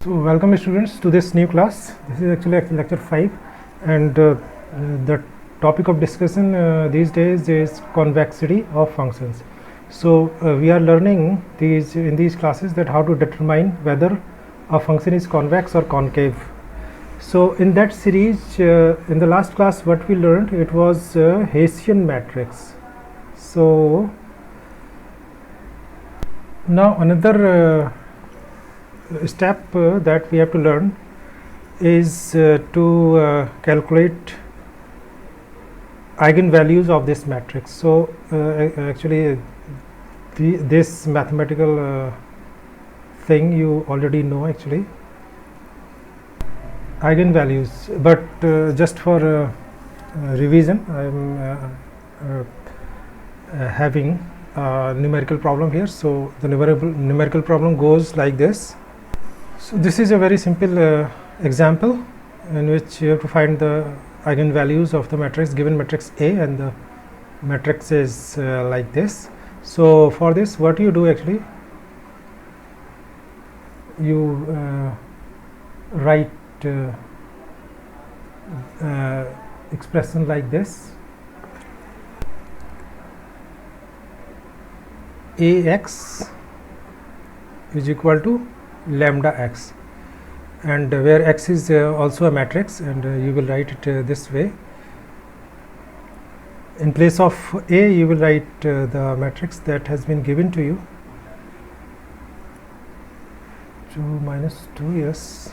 So welcome students to this new class. This is actually lecture 5, and the topic of discussion these days is convexity of functions. So we are learning in these classes that how to determine whether a function is convex or concave. So in that series, in the last class what we learned, it was Hessian matrix. So now another step that we have to learn is to calculate eigenvalues of this matrix. So actually this mathematical thing you already know, actually eigenvalues, but just for revision I am having a numerical problem here. So the numerical problem goes like this. So this is a very simple example in which you have to find the eigenvalues of the matrix, given matrix A, and the matrix is like this. So for this, what you do, actually you write expression like this: Ax is equal to lambda x, and where x is also a matrix, and you will write it this way. In place of A, you will write the matrix that has been given to you, 2 minus 2, yes,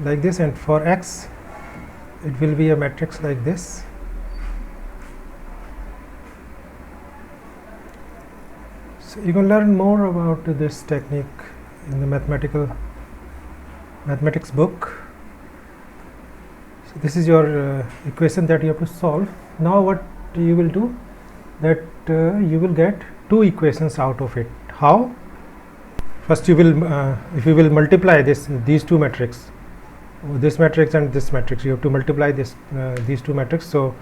like this, and for x it will be a matrix like this. So you can learn more about this technique in the mathematics book. So this is your equation that you have to solve. Now what you will do, that you will get two equations out of it. How? First you will if you will multiply these two matrices, this matrix and this matrix, you have to multiply these two matrices. So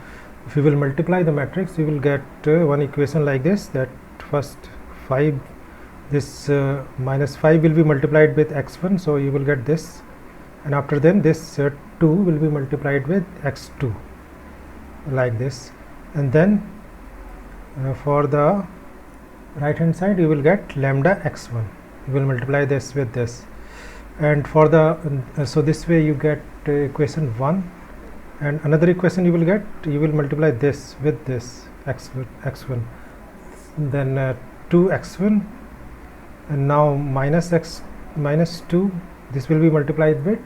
if you will multiply the matrix, you will get one equation like this, that first 5, this minus 5 will be multiplied with x1, so you will get this, and after then this 2 will be multiplied with x2, like this, and then for the right hand side you will get lambda x1, you will multiply this with this, and for the so this way you get equation 1, and another equation you will get, you will multiply this with this x1, then 2x1, and now minus 2, this will be multiplied with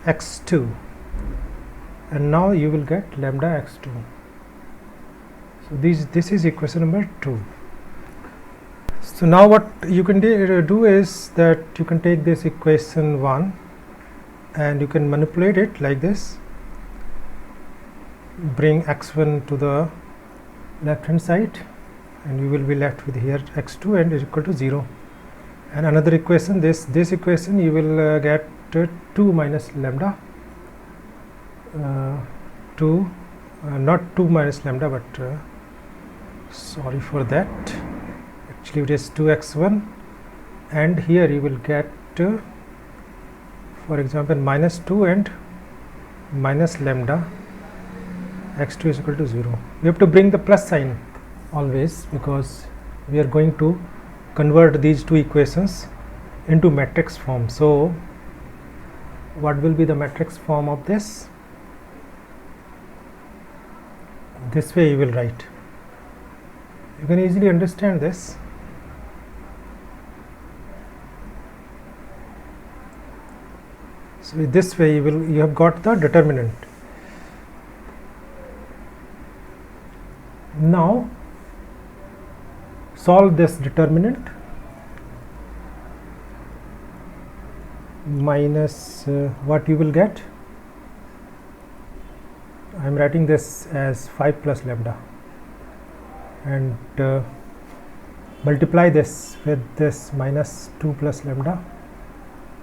x2, and now you will get lambda x2. So this is equation number 2. So now what you can do is that you can take this equation 1 and you can manipulate it like this, bring x1 to the left hand side, and you will be left with here x2 and is equal to 0. And another equation, this equation you will get 2 minus lambda, 2 not 2 minus lambda, but sorry for that, actually it is 2x1, and here you will get for example minus 2 and minus lambda, x2 is equal to 0. We have to bring the plus sign always, because we are going to convert these two equations into matrix form. So what will be the matrix form of this? This way you will write. You can easily understand this. So this way you have got the determinant. Now solve this determinant, minus what you will get, I am writing this as 5 plus lambda, and multiply this with this minus 2 plus lambda,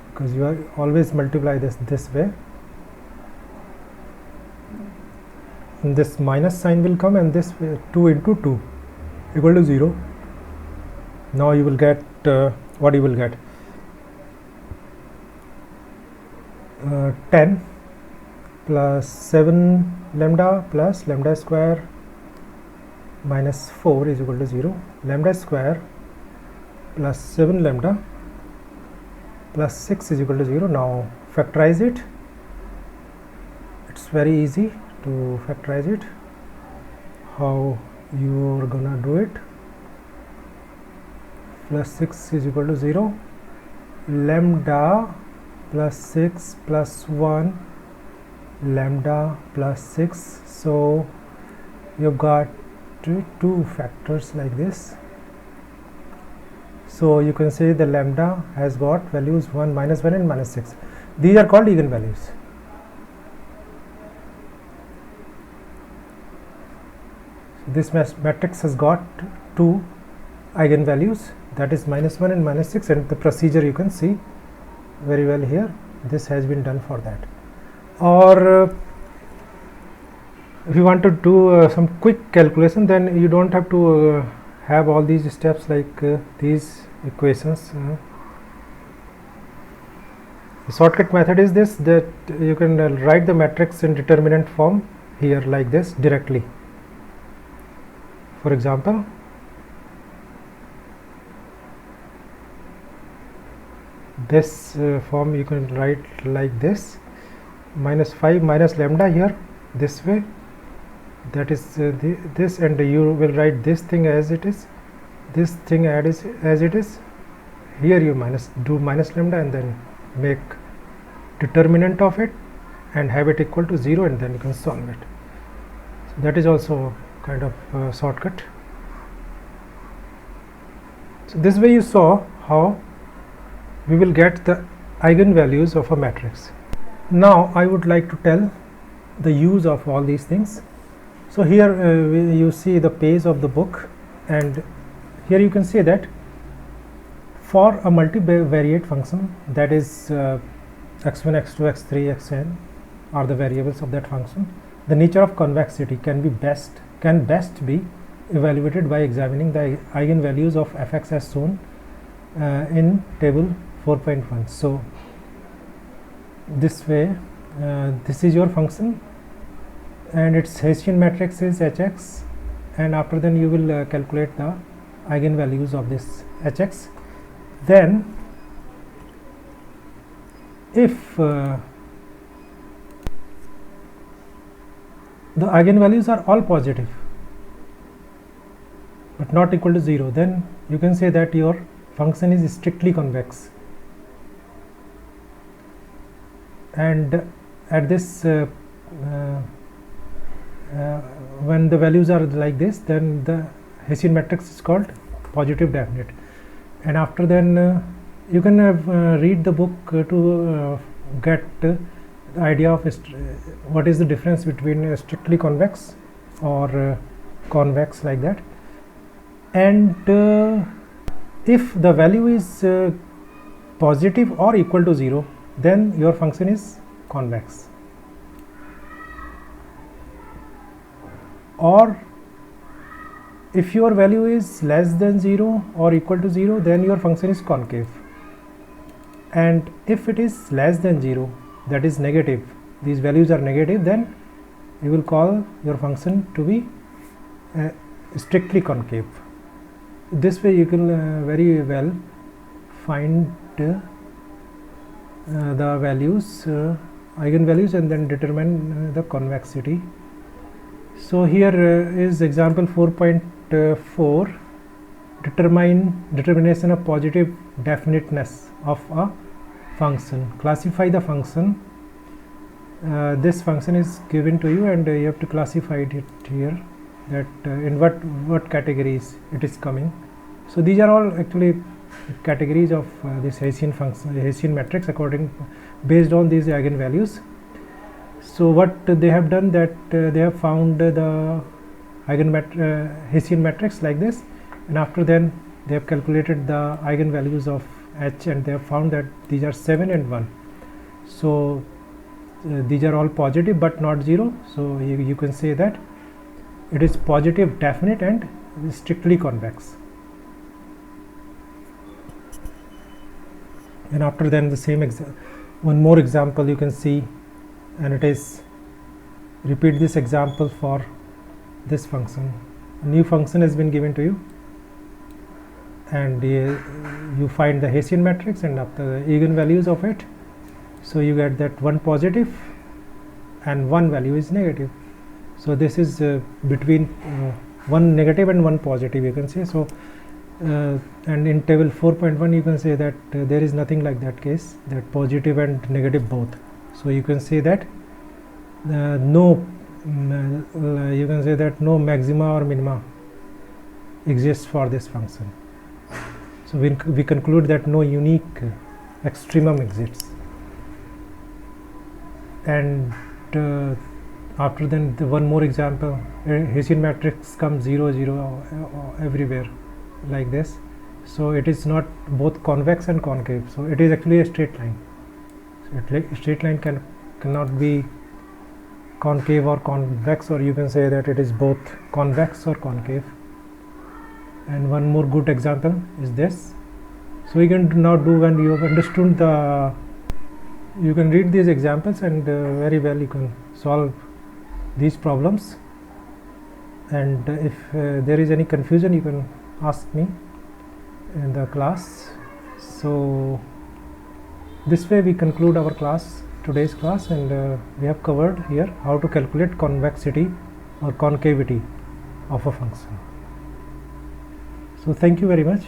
because you are always multiply this way, and this minus sign will come, and this 2 into 2 equal to 0. Now you will get what you will get, 10 plus 7 lambda plus lambda square minus 4 is equal to 0. Lambda square plus 7 lambda plus 6 is equal to 0. Now factorize it. It's very easy to factorize it. How you are gonna do it? Plus 6 is equal to 0. Lambda plus 6 plus 1 lambda plus 6. So you've got two factors like this. So you can say the lambda has got values 1, minus 1 and minus 6. These are called eigenvalues. So this matrix has got two eigenvalues, that is minus 1 and minus 6, and the procedure you can see very well here. This has been done for that. Or if you want to do some quick calculation, then you don't have to have all these steps like these equations. The shortcut method is this, that you can write the matrix in determinant form here like this directly. For example, this form you can write like this: minus 5 minus lambda here this way, that is this, and you will write this thing as it is, this thing as it is. Here you do minus lambda and then make determinant of it and have it equal to 0, and then you can solve it. So that is also kind of shortcut. So this way you saw how we will get the eigenvalues of a matrix. Now I would like to tell the use of all these things. So here you see the page of the book, and here you can say that for a multivariate function, that is x1, x2, x3, xn are the variables of that function, the nature of convexity can best be evaluated by examining the eigenvalues of fx as shown in table 4.1. So this way, this is your function and its Hessian matrix is Hx, and after then you will calculate the eigenvalues of this Hx. Then if the eigenvalues are all positive but not equal to 0, then you can say that your function is strictly convex. And at this when the values are like this, then the Hessian matrix is called positive definite. And after then you can read the book to get the idea of what is the difference between strictly convex or convex, like that. And if the value is positive or equal to 0, then your function is convex. Or if your value is less than 0 or equal to 0, then your function is concave. And if it is less than 0, that is negative, these values are negative, then you will call your function to be strictly concave. This way you can very well find the values, eigenvalues, and then determine the convexity. So here is example 4.4, determination of positive definiteness of a function. Classify the function. This function is given to you, and you have to classify it here, that in what categories it is coming. So these are all actually categories of this Hessian function, Hessian matrix, based on these eigenvalues. So what they have done, that they have found the Hessian matrix like this, and after then they have calculated the eigenvalues of H, and they have found that these are 7 and 1. So these are all positive but not 0. So you can say that it is positive definite and strictly convex. And after then the same one more example you can see, and it is repeat this example for this function. A new function has been given to you, and you find the Hessian matrix and after the eigenvalues of it, so you get that one positive and one value is negative. So this is between one negative and one positive, you can say. So and in table 4.1 you can say that there is nothing like that case, that positive and negative both. So you can say that no you can say that no maxima or minima exists for this function. So we conclude that no unique extremum exists. And after then one more example, Hessian matrix comes 0 0 everywhere like this. So it is not both convex and concave, so it is actually a straight line. So a straight line cannot be concave or convex, or you can say that it is both convex or concave. And one more good example is this. So we can now do, when you have understood the, you can read these examples and very well you can solve these problems. And if there is any confusion, you can ask me in the class. So this way we conclude our class, today's class, and we have covered here how to calculate convexity or concavity of a function. So thank you very much.